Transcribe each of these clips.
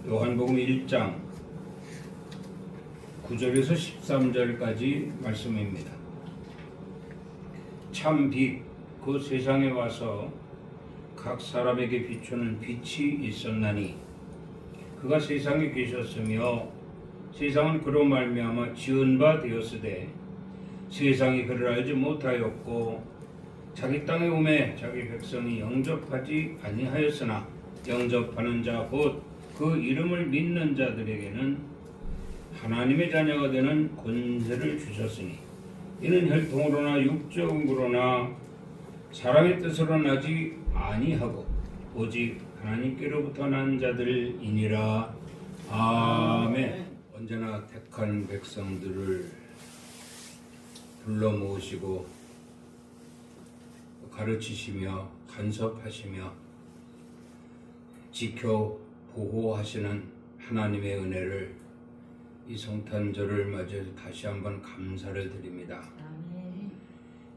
요한복음 1장 9절에서 13절까지 말씀입니다. 참 빛, 그 세상에 와서 각 사람에게 비추는 빛이 있었나니 그가 세상에 계셨으며 세상은 그로 말미암아 지은 바 되었으되 세상이 그를 알지 못하였고 자기 땅에 오매 자기 백성이 영접하지 아니하였으나 영접하는 자 곧 그 이름을 믿는 자들에게는 하나님의 자녀가 되는 권세를 주셨으니 이는 혈통으로나 육적으로나 사람의 뜻으로 나지 아니하고 오직 하나님께로부터 난 자들이니라. 아멘. 언제나 택한 백성들을 불러 모으시고 가르치시며 간섭하시며 지켜 보호하시는 하나님의 은혜를 이 성탄절을 맞이해서 다시 한번 감사를 드립니다. 아멘.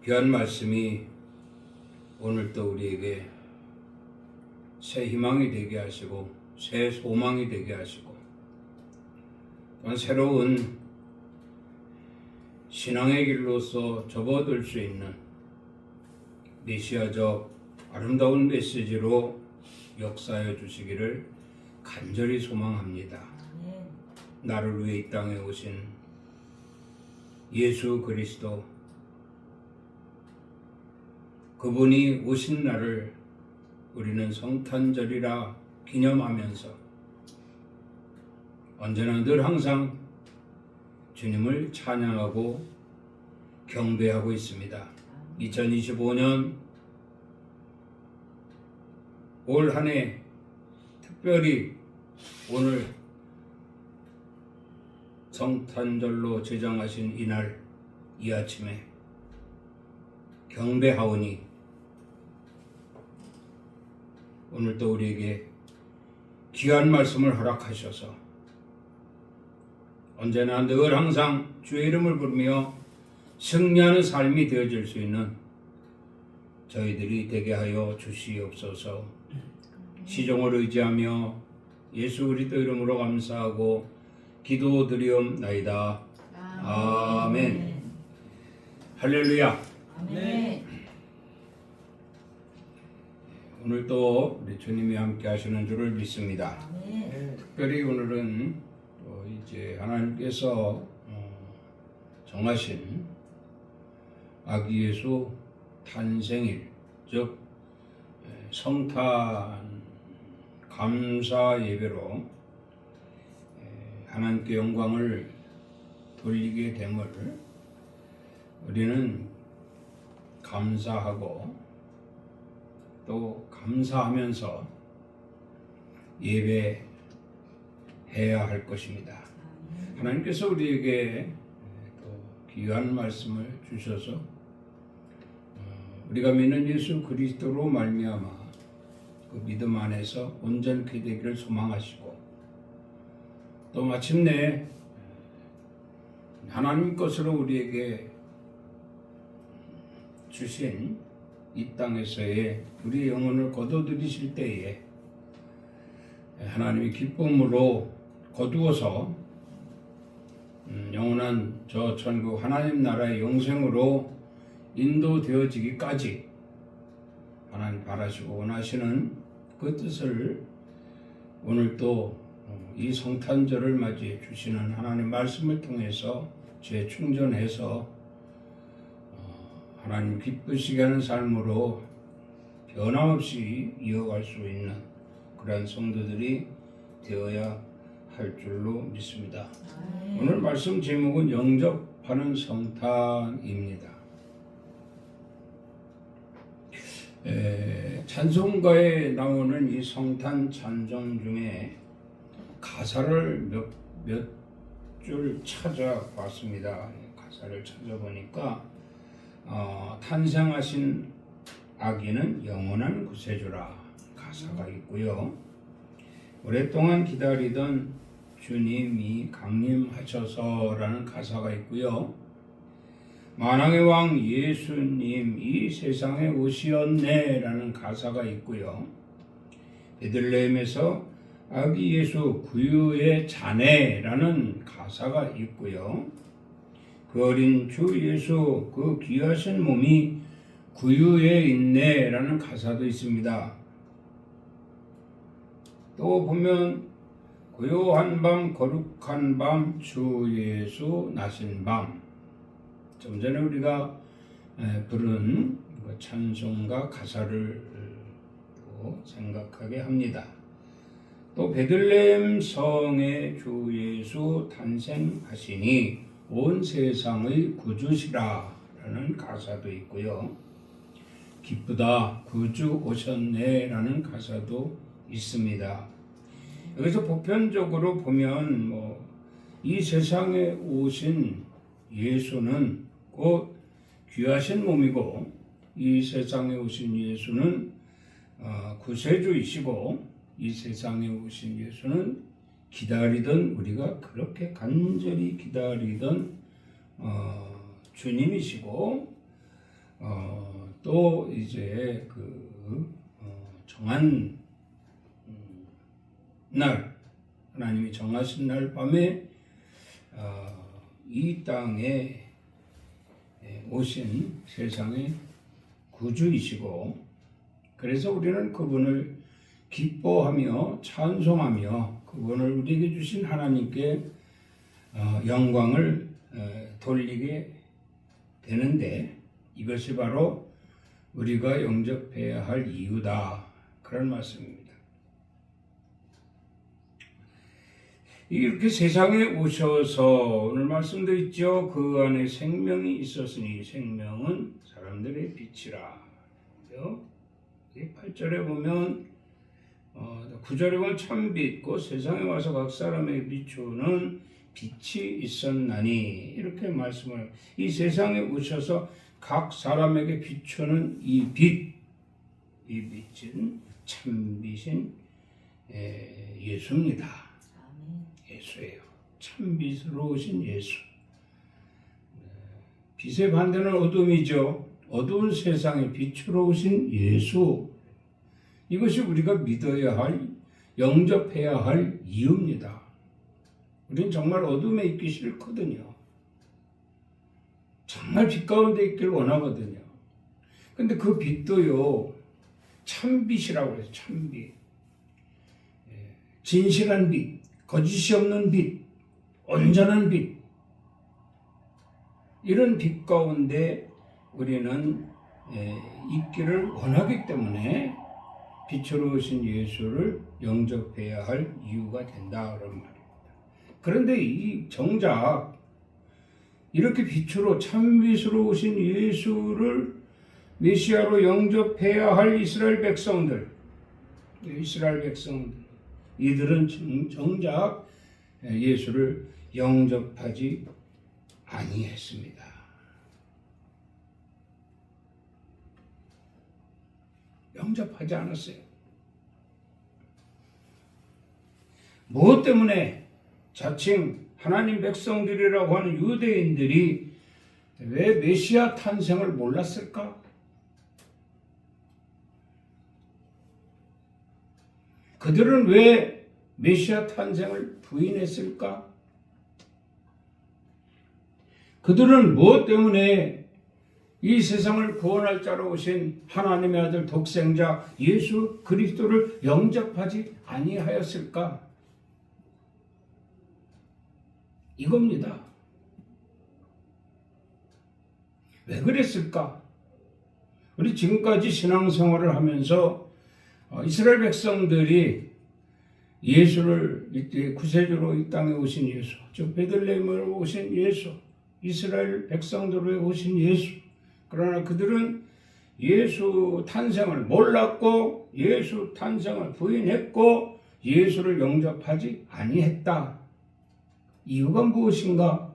귀한 말씀이 오늘도 우리에게 새 희망이 되게 하시고 새 소망이 되게 하시고 또한 새로운 신앙의 길로서 접어들 수 있는 메시아적 아름다운 메시지로 역사해 주시기를 간절히 소망합니다. 나를 위해 이 땅에 오신 예수 그리스도, 그분이 오신 날을 우리는 성탄절이라 기념하면서 언제나 늘 항상 주님을 찬양하고 경배하고 있습니다. 2025년 올 한 해 특별히 오늘 성탄절로 제정하신 이날 이 아침에 경배하오니 오늘도 우리에게 귀한 말씀을 허락하셔서 언제나 늘 항상 주의 이름을 부르며 승리하는 삶이 되어질 수 있는 저희들이 되게 하여 주시옵소서. 시종을 의지하며 예수 그리스도 이름으로 감사하고 기도드리옵나이다. 아멘. 할렐루야. 아멘. 오늘도 우리 주님이 함께 하시는 줄을 믿습니다. 아멘. 특별히 오늘은 이제 하나님께서 정하신 아기 예수 탄생일, 즉 성탄 감사 예배로 하나님께 영광을 돌리게 됨을 우리는 감사하고 또 감사하면서 예배해야 할 것입니다. 하나님께서 우리에게 또 귀한 말씀을 주셔서 우리가 믿는 예수 그리스도로 말미암아 그 믿음 안에서 온전케 되기를 소망하시고 또 마침내 하나님 것으로 우리에게 주신 이 땅에서의 우리 영혼을 거둬들이실 때에 하나님이 기쁨으로 거두어서 영원한 저 천국 하나님 나라의 영생으로 인도되어지기까지 하나님 바라시고 원하시는 그 뜻을 오늘 또 이 성탄절을 맞이해 주시는 하나님 말씀을 통해서 재충전해서 하나님 기쁘시게 하는 삶으로 변함없이 이어갈 수 있는 그러한 성도들이 되어야 할 줄로 믿습니다. 오늘 말씀 제목은 영접하는 성탄입니다. 찬송가에 나오는 이 성탄 찬송 중에 가사를 몇 줄 찾아봤습니다. 가사를 찾아보니까 탄생하신 아기는 영원한 구세주라 가사가 있고요. 오랫동안 기다리던 주님이 강림하셔서라는 가사가 있고요. 만왕의 왕 예수님 이 세상에 오시었네 라는 가사가 있고요. 베들레헴에서 아기 예수 구유의 자네라는 가사가 있고요. 그 어린 주 예수 그 귀하신 몸이 구유에 있네라는 가사도 있습니다. 또 보면 고요한 밤 거룩한 밤 주 예수 나신 밤, 좀 전에 우리가 부른 찬송가 가사를 또 생각하게 합니다. 또 베들레헴 성에 주 예수 탄생하시니 온 세상의 구주시라 라는 가사도 있고요. 기쁘다 구주 오셨네 라는 가사도 있습니다. 여기서 보편적으로 보면 이 세상에 오신 예수는 곧 귀하신 몸이고, 이 세상에 오신 예수는 구세주이시고, 이 세상에 오신 예수는 기다리던, 우리가 그렇게 간절히 기다리던 주님이시고, 또 이제 정한 날, 하나님이 정하신 날 밤에 이 땅에 오신 세상의 구주이시고, 그래서 우리는 그분을 기뻐하며 찬송하며 그분을 우리에게 주신 하나님께 영광을 돌리게 되는데, 이것이 바로 우리가 영접해야 할 이유다, 그런 말씀입니다. 이렇게 세상에 오셔서 오늘 말씀도 있죠. 그 안에 생명이 있었으니 생명은 사람들의 빛이라. 8절에 보면 9절에 보면 참빛 곧 세상에 와서 각 사람에게 비추는 빛이 있었나니, 이렇게 말씀을, 이 세상에 오셔서 각 사람에게 비추는 이 빛은 참빛인 예수입니다. 예수예요. 참빛으로 오신 예수. 빛의 반대는 어둠이죠. 어두운 세상에 빛으로 오신 예수. 이것이 우리가 믿어야 할, 영접해야 할 이유입니다. 우리는 정말 어둠에 있기 싫거든요. 정말 빛 가운데 있기를 원하거든요. 근데 그 빛도요, 참빛이라고 해서 참빛. 진실한 빛, 거짓이 없는 빛, 온전한 빛. 이런 빛 가운데 우리는 있기를 원하기 때문에 빛으로 오신 예수를 영접해야 할 이유가 된다, 그런 말입니다. 그런데 이 정작 이렇게 빛으로 참빛으로 오신 예수를 메시아로 영접해야 할 이스라엘 백성들, 이들은 정작 예수를 영접하지 아니했습니다. 영접하지 않았어요. 무엇 때문에? 자칭 하나님 백성들이라고 하는 유대인들이 왜 메시아 탄생을 몰랐을까? 그들은 왜 메시아 탄생을 부인했을까? 그들은 무엇 때문에 이 세상을 구원할 자로 오신 하나님의 아들 독생자 예수 그리스도를 영접하지 아니하였을까? 이겁니다. 왜 그랬을까? 우리 지금까지 신앙생활을 하면서 이스라엘 백성들이 예수를, 이때 구세주로 이 땅에 오신 예수, 즉 베들레헴으로 오신 예수, 이스라엘 백성들로 오신 예수, 그러나 그들은 예수 탄생을 몰랐고 예수 탄생을 부인했고 예수를 영접하지 아니했다. 이유가 무엇인가?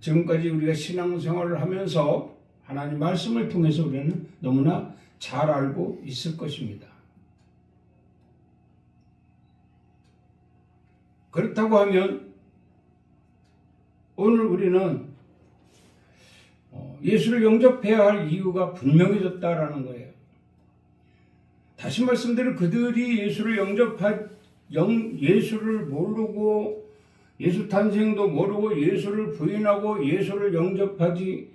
지금까지 우리가 신앙생활을 하면서 하나님 말씀을 통해서 우리는 너무나 잘 알고 있을 것입니다. 그렇다고 하면 오늘 우리는 예수를 영접해야 할 이유가 분명해졌다라는 거예요. 다시 말씀드려 그들이 예수를 예수를 모르고 예수 탄생도 모르고 예수를 부인하고 예수를 영접하지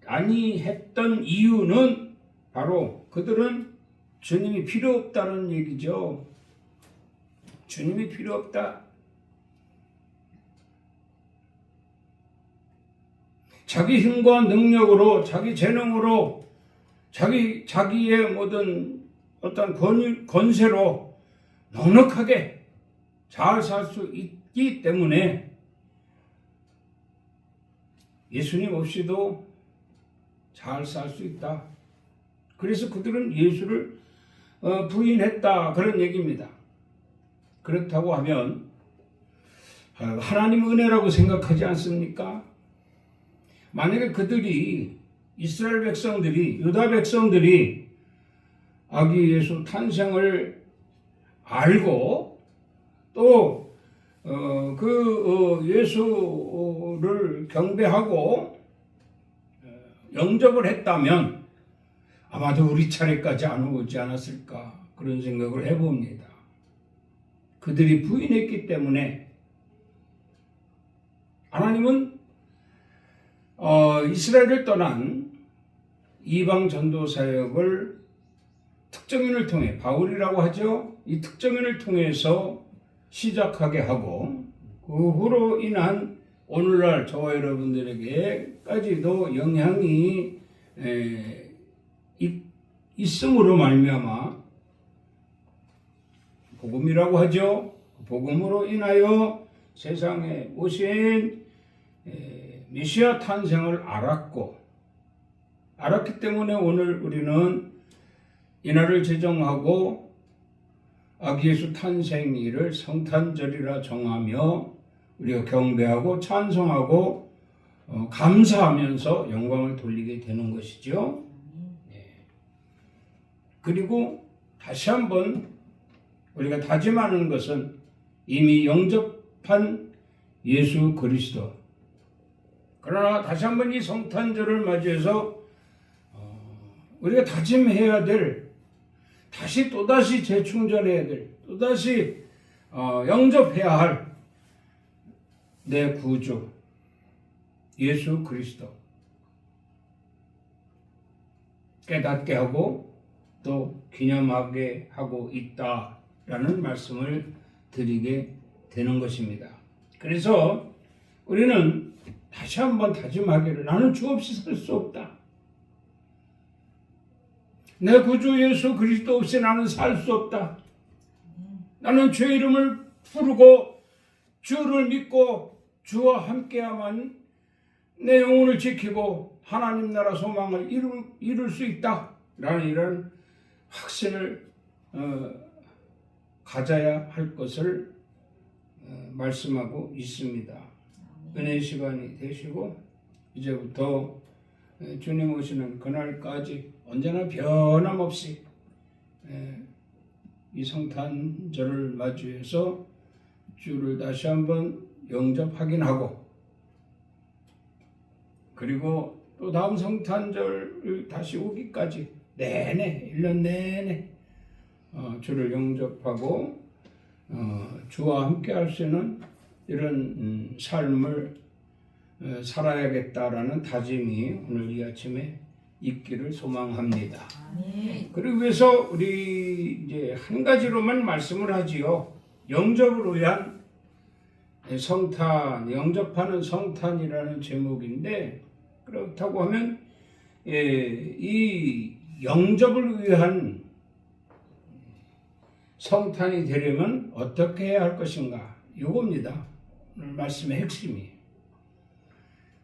아니했던 이유는 바로 그들은 주님이 필요 없다는 얘기죠. 주님이 필요 없다. 자기 힘과 능력으로, 자기 재능으로, 자기의 모든 어떤 권세로 넉넉하게 잘 살 수 있기 때문에 예수님 없이도 잘 살 수 있다. 그래서 그들은 예수를 부인했다. 그런 얘기입니다. 그렇다고 하면 하나님 은혜라고 생각하지 않습니까? 만약에 그들이 이스라엘 백성들이 유다 백성들이 아기 예수 탄생을 알고 또 예수를 경배하고 영접을 했다면 아마도 우리 차례까지 안 오지 않았을까 그런 생각을 해봅니다. 그들이 부인했기 때문에 하나님은 이스라엘을 떠난 이방 전도 사역을 특정인을 통해, 바울이라고 하죠. 이 특정인을 통해서 시작하게 하고 그 후로 인한 오늘날 저와 여러분들에게까지도 영향이 있음으로 말미암아 복음이라고 하죠. 복음으로 인하여 세상에 오신 메시아 탄생을 알았기 때문에 오늘 우리는 이날을 제정하고 아기 예수 탄생일을 성탄절이라 정하며 우리가 경배하고 찬송하고 감사하면서 영광을 돌리게 되는 것이죠. 그리고 다시 한번 우리가 다짐하는 것은 이미 영접한 예수 그리스도. 그러나 다시 한번 이 성탄절을 맞이해서 우리가 다짐해야 될, 또다시 재충전해야 될, 또다시 영접해야 할 내 구주 예수 그리스도 깨닫게 하고 또 기념하게 하고 있다라는 말씀을 드리게 되는 것입니다. 그래서 우리는 다시 한번 다짐하기를, 나는 주 없이 살 수 없다. 내 구주 예수 그리스도 없이 나는 살 수 없다. 나는 주의 이름을 부르고 주를 믿고 주와 함께야만 내 영혼을 지키고 하나님 나라 소망을 이룰 수 있다. 라는 이런 확신을 가져야 할 것을 말씀하고 있습니다. 은혜의 시간이 되시고 이제부터 주님 오시는 그날까지 언제나 변함없이 이 성탄절을 맞이해서 주를 다시 한번 영접하긴 하고, 그리고 또 다음 성탄절 다시 오기까지 내내 1년 내내 주를 영접하고 주와 함께 할 수 있는 이런 삶을 살아야겠다라는 다짐이 오늘 이 아침에 있기를 소망합니다. 그러기 위해서 우리 이제 한 가지로만 말씀을 하지요. 영접을 위한 성탄, 영접하는 성탄이라는 제목인데, 그렇다고 하면 이 영접을 위한 성탄이 되려면 어떻게 해야 할 것인가, 이겁니다. 오늘 말씀의 핵심이.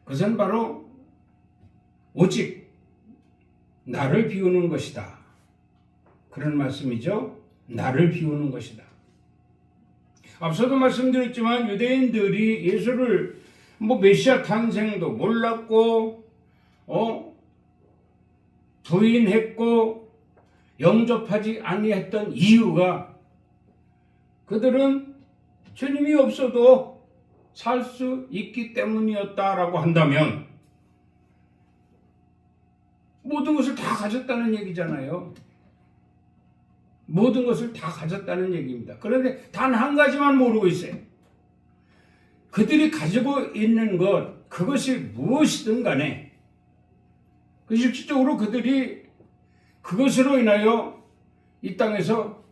그것은 바로 오직 나를 비우는 것이다. 그런 말씀이죠. 나를 비우는 것이다. 앞서도 말씀드렸지만 유대인들이 예수를 메시아 탄생도 몰랐고 부인했고 영접하지 아니했던 이유가 그들은 주님이 없어도 살 수 있기 때문이었다라고 한다면 모든 것을 다 가졌다는 얘기잖아요. 모든 것을 다 가졌다는 얘기입니다. 그런데 단 한 가지만 모르고 있어요. 그들이 가지고 있는 것, 그것이 무엇이든 간에 실질적으로 그들이 그것으로 인하여 이 땅에서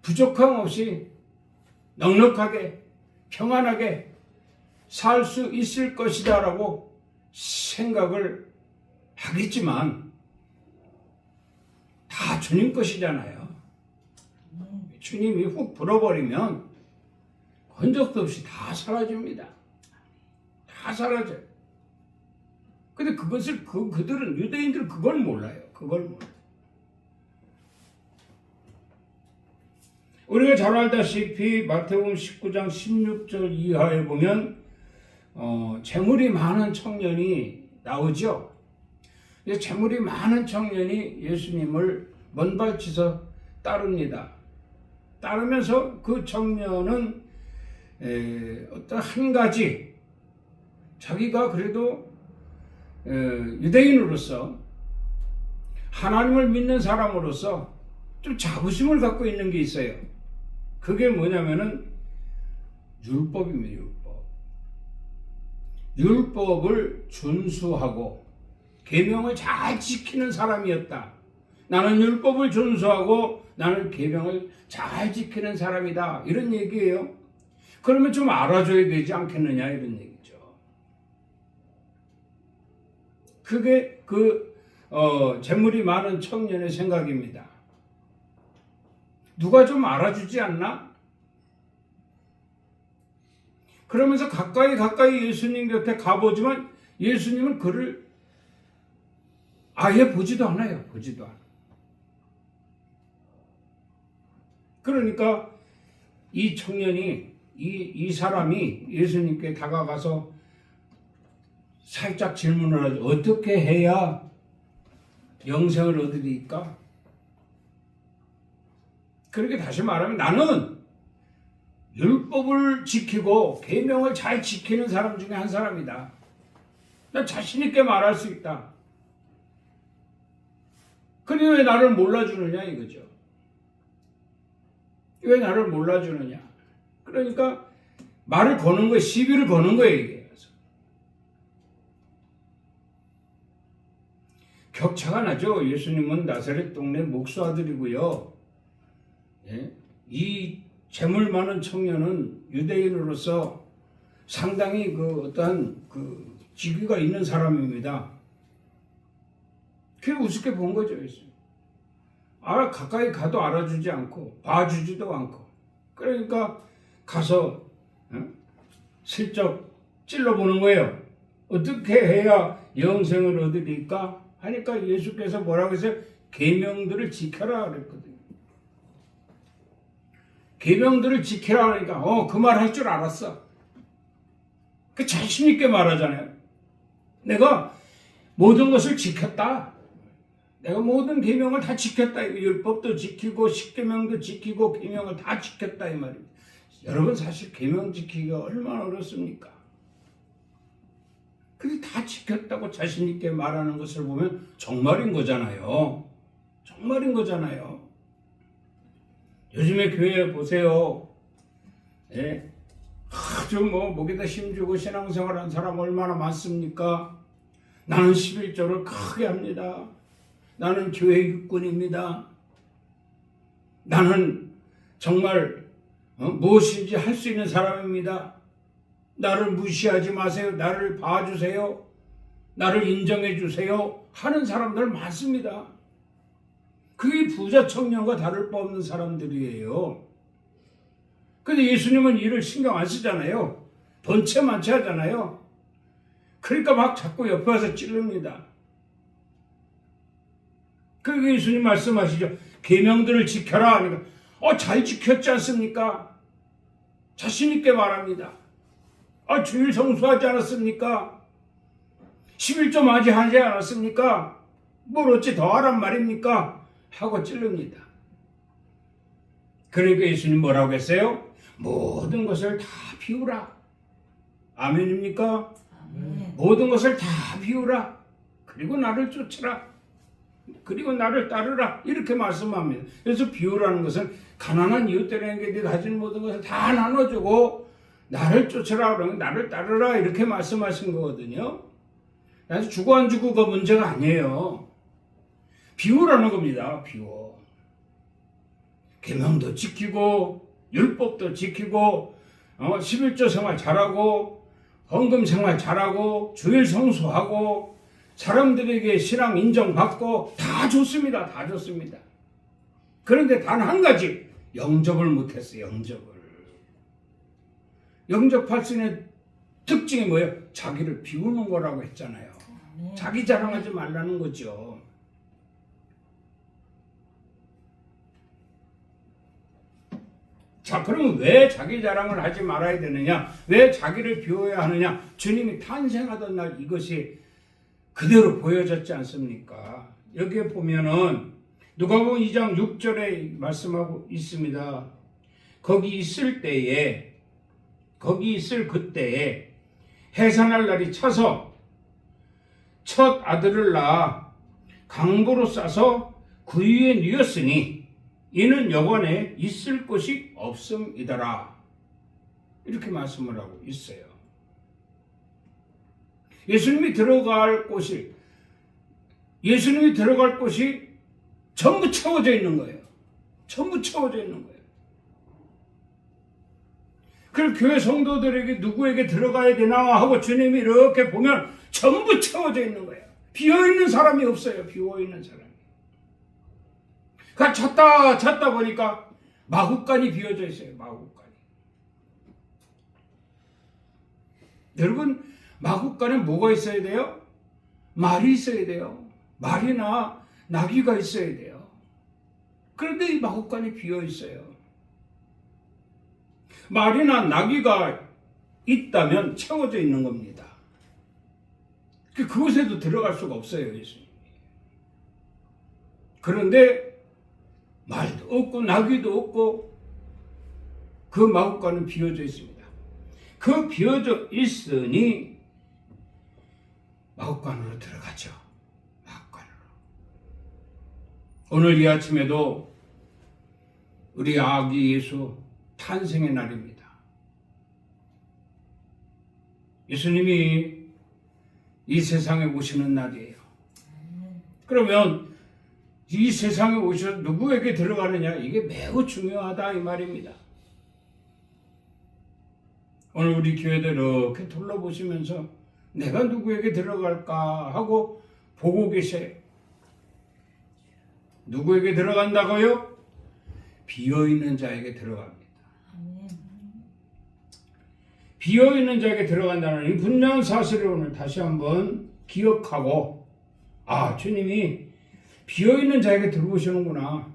부족함 없이 넉넉하게 평안하게 살 수 있을 것이다 라고 생각을 하겠지만 다 주님 것이잖아요. 주님이 훅 불어버리면 흔적도 없이 다 사라집니다. 다 사라져요. 근데 그것을 그들은 유대인들은 그걸 몰라요. 그걸 몰라요. 우리가 잘 알다시피 마태복음 19장 16절 이하에 보면 재물이 많은 청년이 나오죠. 재물이 많은 청년이 예수님을 먼발치서 따릅니다. 따르면서 그 청년은 어떤 한 가지 자기가 그래도 유대인으로서 하나님을 믿는 사람으로서 좀 자부심을 갖고 있는 게 있어요. 그게 뭐냐면은 율법입니다. 율법을 준수하고 계명을 잘 지키는 사람이었다. 나는 율법을 준수하고 나는 계명을 잘 지키는 사람이다. 이런 얘기예요. 그러면 좀 알아줘야 되지 않겠느냐 이런 얘기죠. 그게 재물이 많은 청년의 생각입니다. 누가 좀 알아주지 않나? 그러면서 가까이 예수님 곁에 가보지만 예수님은 그를 아예 보지도 않아요. 보지도 않아. 그러니까 이 청년이 이 사람이 예수님께 다가가서 살짝 질문을 하죠. 어떻게 해야 영생을 얻으리까? 그렇게 다시 말하면 나는 율법을 지키고 계명을 잘 지키는 사람 중에 한 사람이다. 난 자신 있게 말할 수 있다. 그런데 왜 나를 몰라주느냐 이거죠. 왜 나를 몰라주느냐. 그러니까 말을 거는 거예요. 시비를 거는 거예요. 이게. 격차가 나죠. 예수님은 나사렛 동네 목수아들이고요. 예? 이 재물 많은 청년은 유대인으로서 상당히 어떠한 직위가 있는 사람입니다. 그게 우습게 본 거죠. 가까이 가도 알아주지 않고 봐주지도 않고 그러니까 가서 슬쩍 찔러보는 거예요. 어떻게 해야 영생을 얻으리까? 하니까 예수께서 뭐라고 했어요? 계명들을 지켜라 그랬거든요. 계명들을 지키라 하니까 그 말 할 줄 알았어. 그 자신 있게 말하잖아요. 내가 모든 것을 지켰다. 내가 모든 계명을 다 지켰다. 율법도 지키고 십계명도 지키고 계명을 다 지켰다 이 말입니다. 여러분 사실 계명 지키기가 얼마나 어렵습니까? 근데 다 지켰다고 자신 있게 말하는 것을 보면 정말인 거잖아요. 정말인 거잖아요. 요즘에 교회 보세요. 예. 아주 목에다 힘주고 신앙생활하는 사람 얼마나 많습니까? 나는 11조를 크게 합니다. 나는 교회 육군입니다. 나는 정말 무엇인지 할 수 있는 사람입니다. 나를 무시하지 마세요. 나를 봐주세요. 나를 인정해 주세요. 하는 사람들 많습니다. 그게 부자 청년과 다를 바 없는 사람들이에요. 근데 예수님은 이를 신경 안 쓰잖아요. 번체만체 하잖아요. 그러니까 막 자꾸 옆에 와서 찌릅니다. 그러니까 예수님 말씀하시죠. 계명들을 지켜라 하니까 잘 지켰지 않습니까? 자신 있게 말합니다. 주일 성수하지 않았습니까? 11조 맞이하지 않았습니까? 뭘 어찌 더 하란 말입니까? 하고 찔릅니다. 그러니까 예수님 뭐라고 했어요? 모든 것을 다 비우라. 아멘입니까? 아멘. 모든 것을 다 비우라. 그리고 나를 쫓으라. 그리고 나를 따르라 이렇게 말씀합니다. 그래서 비유라는 것은 가난한 이웃들에게 네가 가진 모든 것을 다 나눠주고 나를 쫓으라 그러면 나를 따르라 이렇게 말씀하신 거거든요. 그래서 주고 안 주고가 문제가 아니에요. 비유라는 겁니다. 비유. 계명도 지키고 율법도 지키고 11조 생활 잘하고 헌금 생활 잘하고 주일 성수하고 사람들에게 신앙 인정받고 다 좋습니다. 다 좋습니다. 그런데 단 한 가지 영접을 못했어요. 영접할 수 있는 특징이 뭐예요? 자기를 비우는 거라고 했잖아요. 자기 자랑하지 말라는 거죠. 자, 그러면 왜 자기 자랑을 하지 말아야 되느냐? 왜 자기를 비워야 하느냐? 주님이 탄생하던 날 이것이 그대로 보여졌지 않습니까? 여기에 보면은 누가복음 2장 6절에 말씀하고 있습니다. 거기 있을 그때에 해산할 날이 차서 첫 아들을 낳아 강보로 싸서 그 위에 뉘었으니 이는 여관에 있을 곳이 없음이더라. 이렇게 말씀을 하고 있어요. 예수님이 들어갈 곳이 전부 채워져 있는 거예요. 전부 채워져 있는 거예요. 그럼 교회 성도들에게 누구에게 들어가야 되나 하고 주님이 이렇게 보면 전부 채워져 있는 거예요. 비어있는 사람이 없어요. 비어있는 사람이. 찾다 보니까 마구간이 비어져 있어요. 마구간이. 여러분, 마구간에 뭐가 있어야 돼요? 말이 있어야 돼요. 말이나 나귀가 있어야 돼요. 그런데 이 마구간이 비어 있어요. 말이나 나귀가 있다면 채워져 있는 겁니다. 그곳에도 들어갈 수가 없어요. 예수님. 그런데 말도 없고 나귀도 없고 그 마구간은 비어져 있습니다. 그 비어져 있으니 마구간으로 들어가죠. 마구간으로. 오늘 이 아침에도 우리 아기 예수 탄생의 날입니다. 예수님이 이 세상에 오시는 날이에요. 그러면 이 세상에 오셔서 누구에게 들어가느냐? 이게 매우 중요하다 이 말입니다. 오늘 우리 교회들 이렇게 둘러보시면서 내가 누구에게 들어갈까 하고 보고 계세요. 누구에게 들어간다고요? 비어있는 자에게 들어갑니다. 비어있는 자에게 들어간다는 이 분명한 사실을 오늘 다시 한번 기억하고 주님이 비어있는 자에게 들어오시는구나.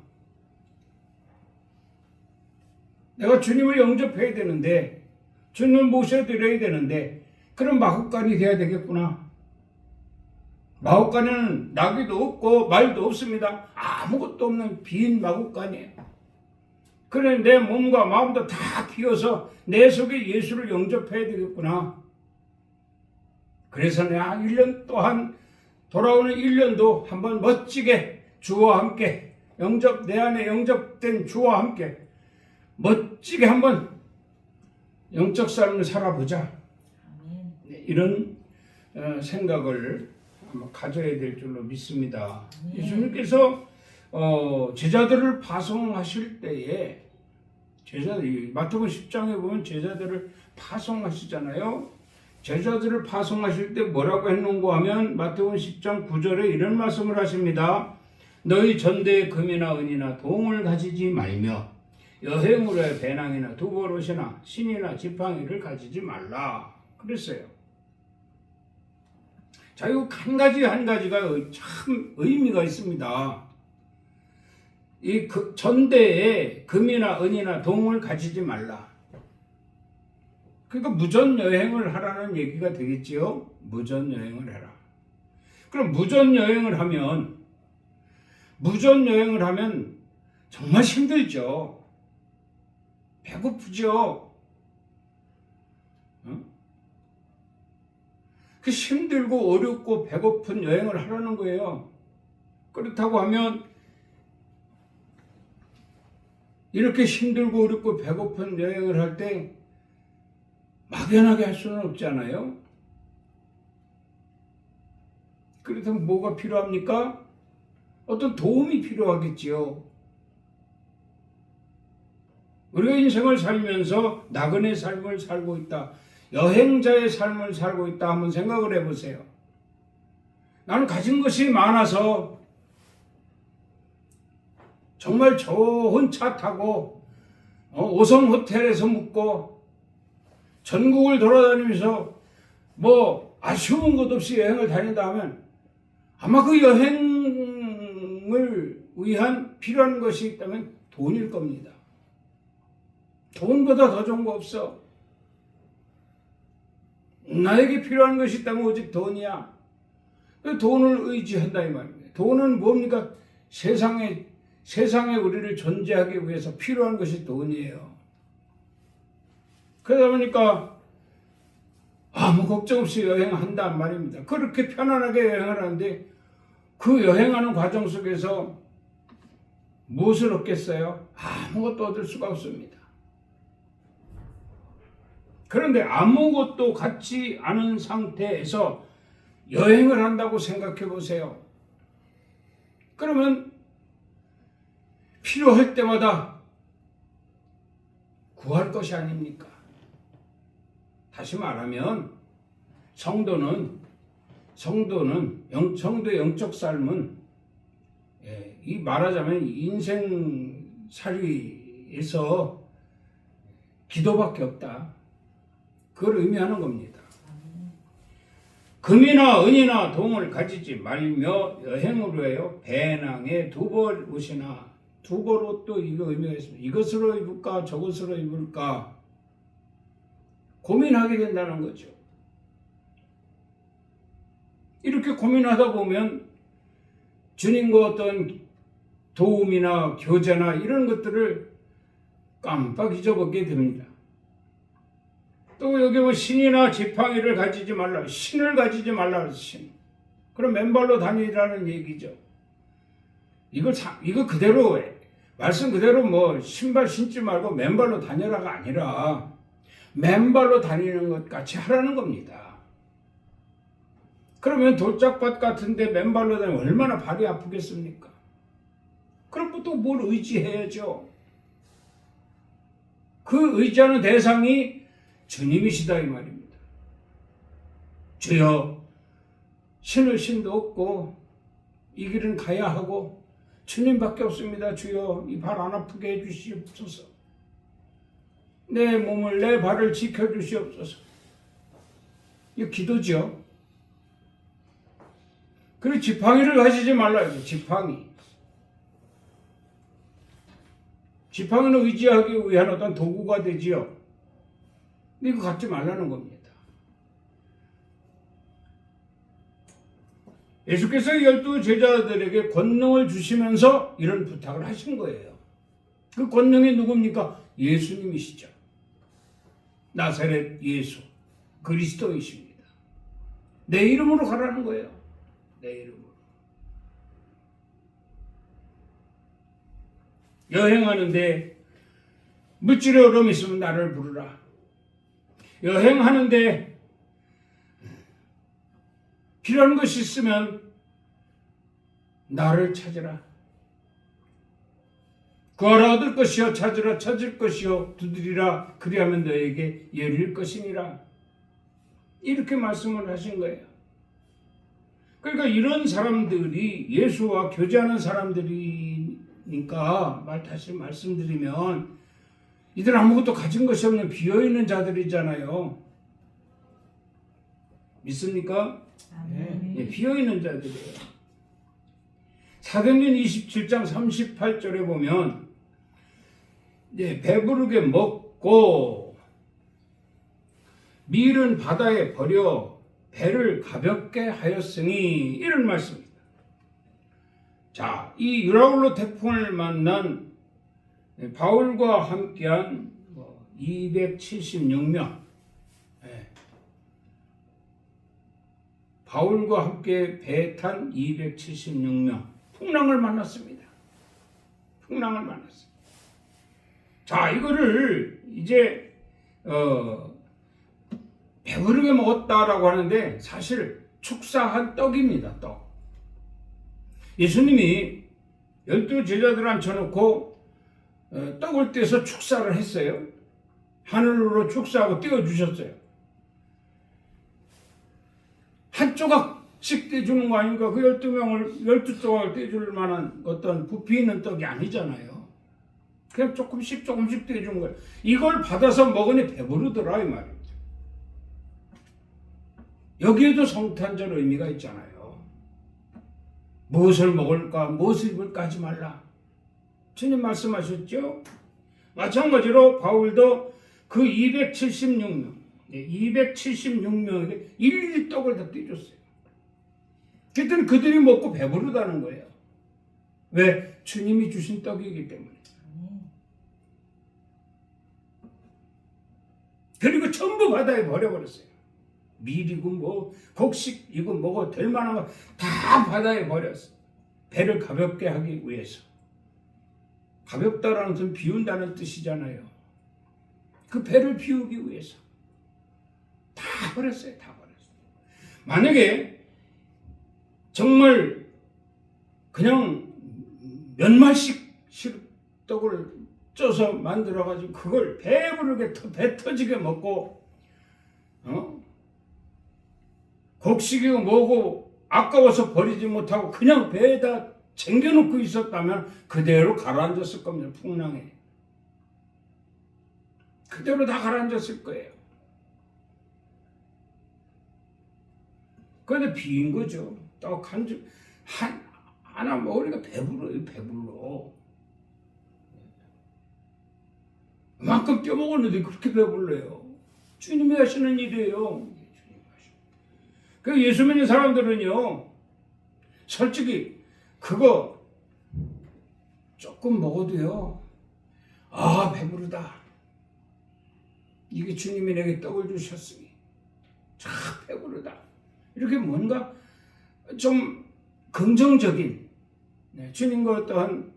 내가 주님을 영접해야 되는데 주님을 모셔드려야 되는데 그런 마구간이 돼야 되겠구나. 마구간에는 나귀도 없고 말도 없습니다. 아무것도 없는 빈 마구간이에요. 그런데 내 몸과 마음도 다 비어서 내 속에 예수를 영접해야 되겠구나. 그래서 내가 1년 또한 돌아오는 1년도 한번 멋지게 주와 함께 내 안에 영접된 주와 함께 멋지게 한번 영적 삶을 살아보자. 이런 생각을 아마 가져야 될 줄로 믿습니다. 예수님께서 제자들을 파송하실 때에 마태복음 10장에 보면 제자들을 파송하시잖아요. 제자들을 파송하실 때 뭐라고 했는고 하면 마태복음 10장 9절에 이런 말씀을 하십니다. 너희 전대에 금이나 은이나 동을 가지지 말며 여행으로의 배낭이나 두보롯이나 신이나 지팡이를 가지지 말라 그랬어요. 자, 이거 한 가지가 참 의미가 있습니다. 이 전대에 금이나 은이나 동을 가지지 말라. 그러니까 무전 여행을 하라는 얘기가 되겠지요. 무전 여행을 해라. 그럼 무전 여행을 하면 정말 힘들죠. 배고프죠. 그 힘들고 어렵고 배고픈 여행을 하라는 거예요. 그렇다고 하면 이렇게 힘들고 어렵고 배고픈 여행을 할 때 막연하게 할 수는 없잖아요. 그렇다면 뭐가 필요합니까? 어떤 도움이 필요하겠지요. 우리가 인생을 살면서 나그네 삶을 살고 있다, 여행자의 삶을 살고 있다 한번 생각을 해보세요. 나는 가진 것이 많아서 정말 좋은 차 타고 5성 호텔에서 묵고 전국을 돌아다니면서 뭐 아쉬운 것 없이 여행을 다닌다 하면 아마 그 여행을 위한 필요한 것이 있다면 돈일 겁니다. 돈보다 더 좋은 거 없어. 나에게 필요한 것이 있다면 오직 돈이야. 돈을 의지한다 이 말입니다. 돈은 뭡니까? 세상에 우리를 존재하기 위해서 필요한 것이 돈이에요. 그러다 보니까 아무 걱정 없이 여행한단 말입니다. 그렇게 편안하게 여행을 하는데 그 여행하는 과정 속에서 무엇을 얻겠어요? 아무것도 얻을 수가 없습니다. 그런데 아무것도 갖지 않은 상태에서 여행을 한다고 생각해 보세요. 그러면 필요할 때마다 구할 것이 아닙니까? 다시 말하면 성도의 영적 삶은 이 말하자면 인생살이에서 기도밖에 없다. 그걸 의미하는 겁니다. 금이나 은이나 동을 가지지 말며 여행으로 해요. 배낭에 두벌 옷이나 두벌 옷도 이거 의미가 있습니다. 이것으로 입을까 저것으로 입을까 고민하게 된다는 거죠. 이렇게 고민하다 보면 주님과 어떤 도움이나 교제나 이런 것들을 깜빡 잊어버리게 됩니다. 또 여기 뭐 신이나 지팡이를 가지지 말라, 신을 가지지 말라 신. 그럼 맨발로 다니라는 얘기죠. 이거 그대로 말씀 그대로 뭐 신발 신지 말고 맨발로 다녀라가 아니라 맨발로 다니는 것 같이 하라는 겁니다. 그러면 돌짝밭 같은데 맨발로 다니면 얼마나 발이 아프겠습니까? 그럼 또 뭘 의지해야죠. 그 의지하는 대상이 주님이시다 이 말입니다. 주여, 신을 신도 없고 이 길은 가야 하고 주님밖에 없습니다. 주여, 이 발 안 아프게 해주시옵소서. 내 몸을, 내 발을 지켜주시옵소서. 이거 기도죠. 그리고 지팡이를 가지지 말라요. 지팡이는 의지하기 위한 어떤 도구가 되지요. 근데 이거 갖지 말라는 겁니다. 예수께서 12 제자들에게 권능을 주시면서 이런 부탁을 하신 거예요. 그 권능이 누굽니까? 예수님이시죠. 나사렛 예수, 그리스도이십니다. 내 이름으로 가라는 거예요. 내 이름으로. 여행하는데 물질의 어려움이 있으면 나를 부르라. 여행하는데 필요한 것이 있으면 나를 찾으라. 구하라 얻을 것이요, 찾으라 찾을 것이요, 두드리라 그리하면 너에게 열릴 것이니라. 이렇게 말씀을 하신 거예요. 그러니까 이런 사람들이 예수와 교제하는 사람들이니까 다시 말씀드리면 이들 아무것도 가진 것이 없는 비어있는 자들이잖아요. 믿습니까? 네, 비어있는 자들이에요. 사도행전 27장 38절에 보면 배부르게 먹고 밀은 바다에 버려 배를 가볍게 하였으니 이런 말씀입니다. 자, 이 유라굴로 태풍을 만난 바울과 함께한 276명, 바울과 함께 배 탄 276명, 풍랑을 만났습니다. 풍랑을 만났어요. 자, 이거를 이제 배부르게 먹었다라고 하는데 사실 축사한 떡입니다. 떡. 예수님이 12제자들 앉혀놓고 떡을 떼서 축사를 했어요. 하늘로 축사하고 떼어주셨어요. 한 조각씩 떼주는 거 아닌가? 그 12조각을 떼줄 만한 어떤 부피 있는 떡이 아니잖아요. 그냥 조금씩 떼준 거예요. 이걸 받아서 먹으니 배부르더라 이 말입니다. 여기에도 성탄절 의미가 있잖아요. 무엇을 먹을까, 무엇을 입을까 하지 말라. 주님 말씀하셨죠? 마찬가지로 바울도 그 276명에게 일일이 떡을 다 떼줬어요. 그때는 그들이 먹고 배부르다는 거예요. 왜? 주님이 주신 떡이기 때문에. 그리고 전부 바다에 버려버렸어요. 밀이고 뭐 곡식이고 뭐고 될 만한 거 다 바다에 버렸어. 배를 가볍게 하기 위해서. 가볍다라는 것은 비운다는 뜻이잖아요. 그 배를 비우기 위해서 다 버렸어요. 다 버렸어요. 만약에 정말 그냥 몇 마리씩 떡을 쪄서 만들어가지고 그걸 배부르게 배 터지게 먹고 곡식이고 뭐고 아까워서 버리지 못하고 그냥 배에다 쟁겨놓고 있었다면 그대로 가라앉았을 겁니다. 풍랑에. 그대로 다 가라앉았을 거예요. 그런데 비인 거죠. 떡 한 줄, 하나 먹으니까 배불러요. 배불러. 그만큼 떼먹었는데 그렇게 배불러요. 주님이 하시는 일이에요. 그 예수 믿는 사람들은요, 솔직히 그거 조금 먹어도요, 아, 배부르다. 이게 주님이 내게 떡을 주셨으니 참 배부르다. 이렇게 뭔가 좀 긍정적인 주님과 어떠한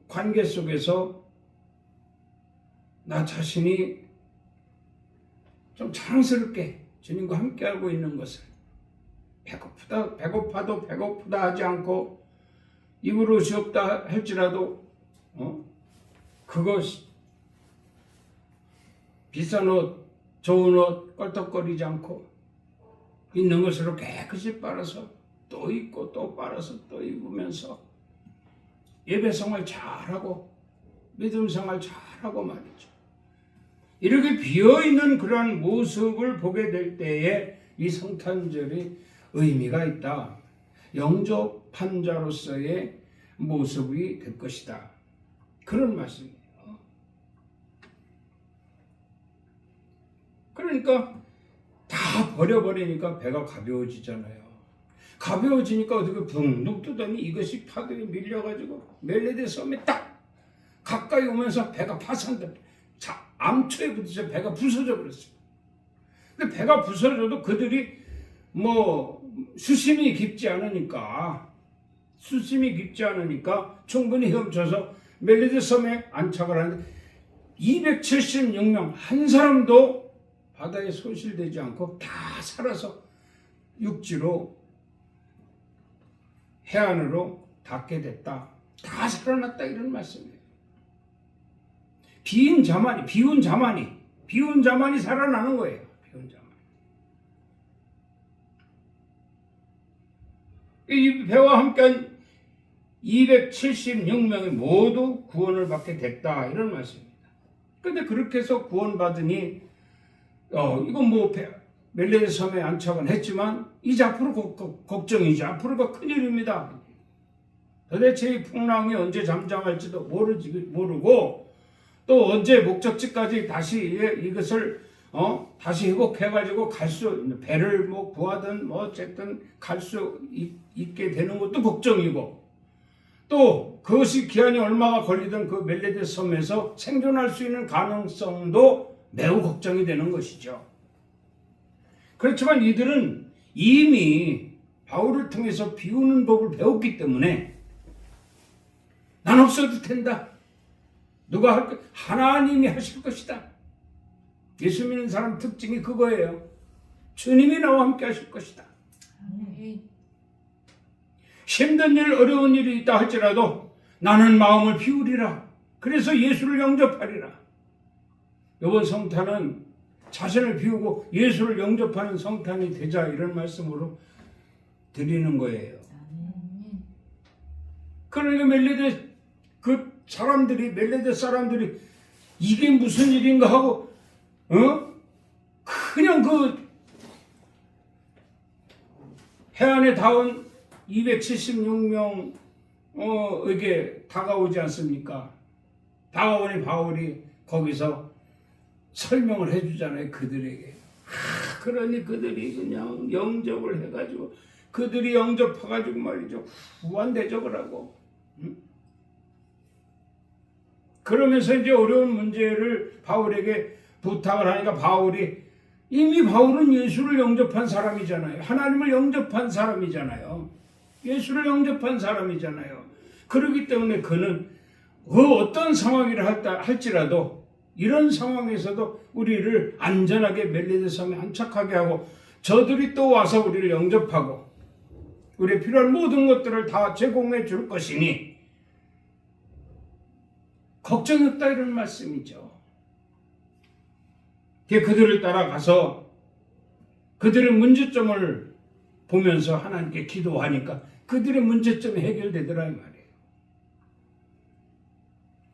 관계 속에서 나 자신이 좀 자랑스럽게 주님과 함께하고 있는 것을 배고파도 배고프다 하지 않고 입으로 옷이 없다 할지라도 그것이 비싼 옷, 좋은 옷 껄떡거리지 않고 있는 것으로 깨끗이 빨아서 또 입고 또 빨아서 또 입으면서 예배생활 잘하고 믿음생활 잘하고 말이죠. 이렇게 비어있는 그러한 모습을 보게 될 때에 이 성탄절이 의미가 있다. 영접한 자로서의 모습이 될 것이다. 그런 말씀이에요. 그러니까 다 버려버리니까 배가 가벼워지잖아요. 가벼워지니까 어떻게 붕붕 뜨더니 이것이 파도에 밀려가지고 멜레데 섬에 딱 가까이 오면서 배가 파산돼. 암초에 부딪혀 배가 부서져 버렸어요. 근데 배가 부서져도 그들이 수심이 깊지 않으니까 충분히 헤엄쳐서 멜레데 섬에 안착을 하는데 276명 한 사람도 바다에 소실되지 않고 다 살아서 육지로 해안으로 닿게 됐다. 다 살아났다 이런 말씀이에요. 비운 자만이 살아나는 거예요. 비운 자만. 이 배와 함께한 276명이 모두 구원을 받게 됐다 이런 말씀입니다. 그런데 그렇게 해서 구원받으니 이건 멜레데 섬에 안착은 했지만 이제 앞으로 걱정이지. 앞으로가 큰일입니다. 도대체 이 풍랑이 언제 잠잠할지도 모르고 또 언제 목적지까지 다시 이것을 다시 회복해가지고 배를 구하든 어쨌든 갈 수 있게 되는 것도 걱정이고 또 그것이 기한이 얼마가 걸리든 그 멜레데 섬에서 생존할 수 있는 가능성도 매우 걱정이 되는 것이죠. 그렇지만 이들은 이미 바울을 통해서 비우는 법을 배웠기 때문에 난 없어도 된다. 누가 할 것? 하나님이 하실 것이다. 예수 믿는 사람 특징이 그거예요. 주님이 나와 함께 하실 것이다. 힘든 일, 어려운 일이 있다 할지라도 나는 마음을 비우리라. 그래서 예수를 영접하리라. 이번 성탄은 자신을 비우고 예수를 영접하는 성탄이 되자, 이런 말씀으로 드리는 거예요. 그러니까 멜레데 멜레데 사람들이 이게 무슨 일인가 하고 그냥 그 해안에 닿은 276명에게 다가오지 않습니까? 다가오니 바울이 거기서 설명을 해주잖아요, 그들에게. 그러니 그들이 그냥 영접을 해가지고, 그들이 영접해가지고 말이죠, 후한 대접을 하고, 그러면서 이제 어려운 문제를 바울에게 부탁을 하니까 이미 바울은 예수를 영접한 사람이잖아요. 하나님을 영접한 사람이잖아요. 예수를 영접한 사람이잖아요. 그렇기 때문에 그는 어떤 상황이라 할지라도 이런 상황에서도 우리를 안전하게 멜레데 섬에 안착하게 하고, 저들이 또 와서 우리를 영접하고 우리의 필요한 모든 것들을 다 제공해 줄 것이니 걱정이 없다, 이런 말씀이죠. 그들을 따라가서 그들의 문제점을 보면서 하나님께 기도하니까 그들의 문제점이 해결되더라, 이 말이에요.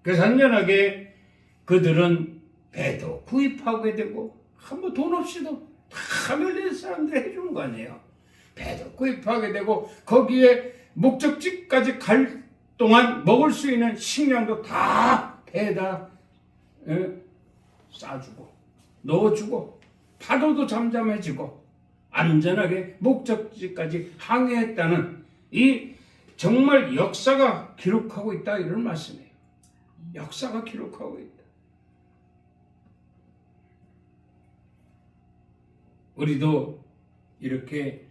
그래서 안전하게 그들은 배도 구입하게 되고, 뭐 돈 없이도 다 멜레데 사람들이 해주는 거 아니에요. 배도 구입하게 되고, 거기에 목적지까지 갈 동안 먹을 수 있는 식량도 다 배에다 싸주고 넣어주고, 파도도 잠잠해지고 안전하게 목적지까지 항해했다는 이 정말 역사가 기록하고 있다, 이런 말씀이에요. 역사가 기록하고 있다. 우리도 이렇게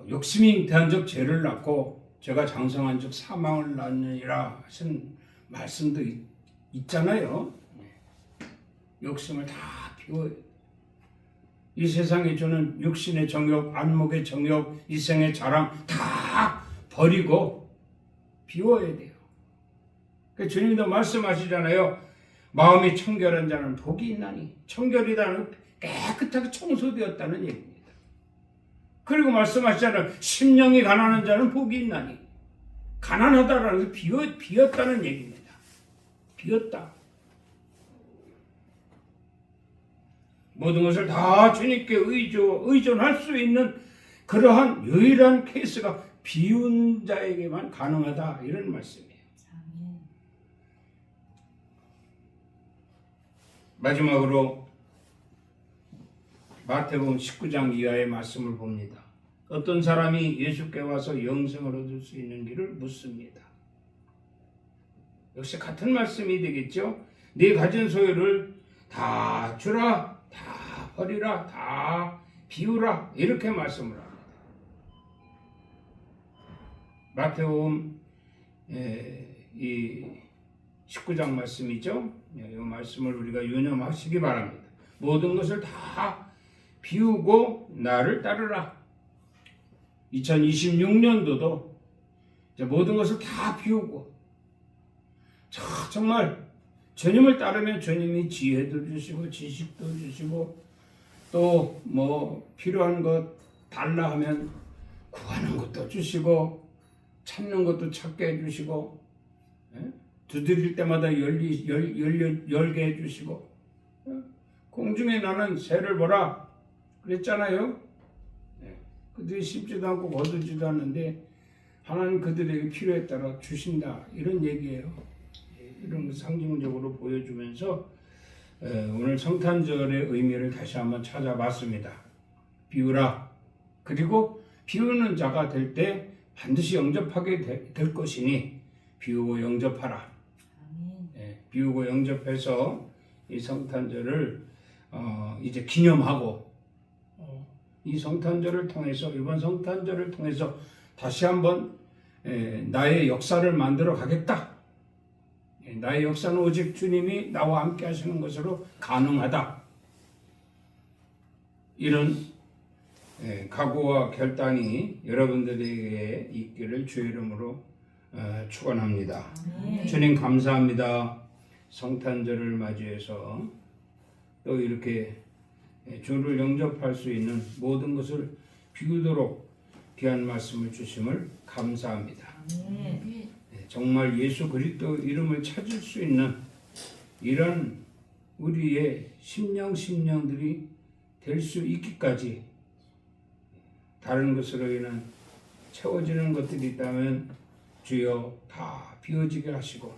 욕심이 잉태한 적 죄를 낳고 제가 장성한 적 사망을 낳느니라 하신 말씀도 있잖아요. 욕심을 다 비워요. 이 세상에 주는 육신의 정욕, 안목의 정욕, 이생의 자랑 다 버리고 비워야 돼요. 주님도 말씀하시잖아요. 마음이 청결한 자는 복이 있나니. 청결이라는 깨끗하게 청소되었다는 얘기입니다. 그리고 말씀하시잖아요. 심령이 가난한 자는 복이 있나니. 가난하다라는 게 비었다는 얘기입니다. 비었다. 모든 것을 다 주님께 의존할 수 있는 그러한 유일한 케이스가 비운 자에게만 가능하다, 이런 말씀이에요. 마지막으로 마태복음 19장 이하의 말씀을 봅니다. 어떤 사람이 예수께 와서 영생을 얻을 수 있는 길을 묻습니다. 역시 같은 말씀이 되겠죠. 네 가진 소유를 다 주라, 다 버리라, 다 비우라, 이렇게 말씀을 합니다. 마태복음 이 19장 말씀이죠. 이 말씀을 우리가 유념하시기 바랍니다. 모든 것을 다 비우고 나를 따르라. 2026년도도 모든 것을 다 비우고, 정말 주님을 따르면 주님이 지혜도 주시고 지식도 주시고, 또 뭐 필요한 것 달라 하면 구하는 것도 주시고, 찾는 것도 찾게 해주시고, 두드릴 때마다 열게 해주시고, 공중에 나는 새를 보라 그랬잖아요. 그들이 심지도 않고 거두지도 않는데 하나님 그들에게 필요에 따라 주신다, 이런 얘기예요. 이런 걸 상징적으로 보여주면서 오늘 성탄절의 의미를 다시 한번 찾아봤습니다. 비우라. 그리고 비우는 자가 될 때 반드시 영접하게 될 것이니 비우고 영접하라. 비우고 영접해서 이 성탄절을 이제 기념하고, 이 성탄절을 통해서, 이번 성탄절을 통해서 다시 한번 나의 역사를 만들어 가겠다. 나의 역사는 오직 주님이 나와 함께 하시는 것으로 가능하다. 이런 각오와 결단이 여러분들에게 있기를 주의 이름으로 축원합니다. 주님 감사합니다. 성탄절을 맞이해서 또 이렇게 주를 영접할 수 있는 모든 것을 비우도록 귀한 말씀을 주심을 감사합니다. 정말 예수 그리스도 이름을 찾을 수 있는 이런 우리의 심령들이 될 수 있기까지 다른 것으로 인한 채워지는 것들이 있다면 주여 다 비워지게 하시고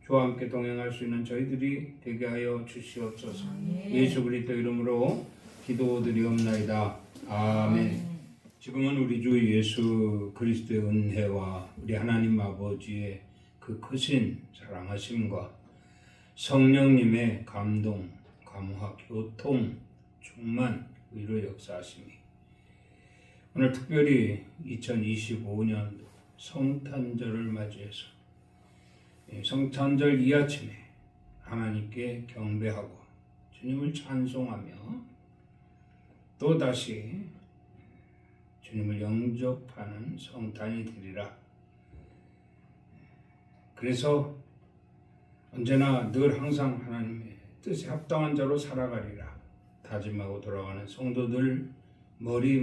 주와 함께 동행할 수 있는 저희들이 되게 하여 주시옵소서. 예수 그리스도 이름으로 기도드리옵나이다. 아멘. 지금은 우리 주 예수 그리스도의 은혜와 우리 하나님 아버지의 그 크신 사랑하심과 성령님의 감동, 감화, 교통, 충만, 위로 역사하심이 오늘 특별히 2025년 성탄절을 맞이해서 성탄절 이 아침에 하나님께 경배하고 주님을 찬송하며 또다시 주님을 영접하는 성탄이 되리라. 그래서 언제나 늘 항상 하나님의 뜻에 합당한 자로 살아가리라 다짐하고 돌아가는 성도들 머리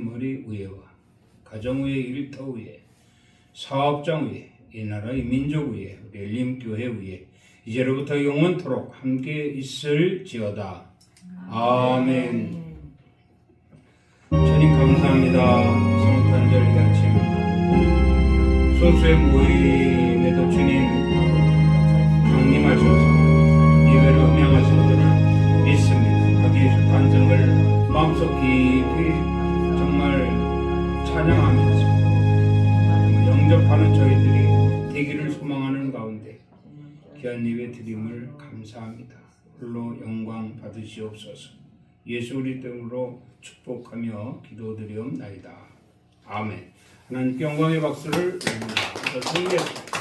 위에와 가정 위에 일터 위에 사업장 위에 이 나라의 민족 위에 우리 엘림교회 위에 이제로부터 영원토록 함께 있을지어다. 아멘. 주님 감사합니다. 성탄절 이 아침 소수의 모임에도 주님 강림하셔서 예배를 음향하신 줄을 믿습니다. 거기 예수 탄생을 마음속 깊이 정말 찬양하면서 영접하는 저희들이 되기를 소망하는 가운데 귀한 예배 드림을 감사합니다. 홀로 영광 받으시옵소서. 예수 그리스도 이름으로 축복하며 기도드리옵나이다. 아멘. 하나님께 영광의 박수를 올립니다. 승리했습니다.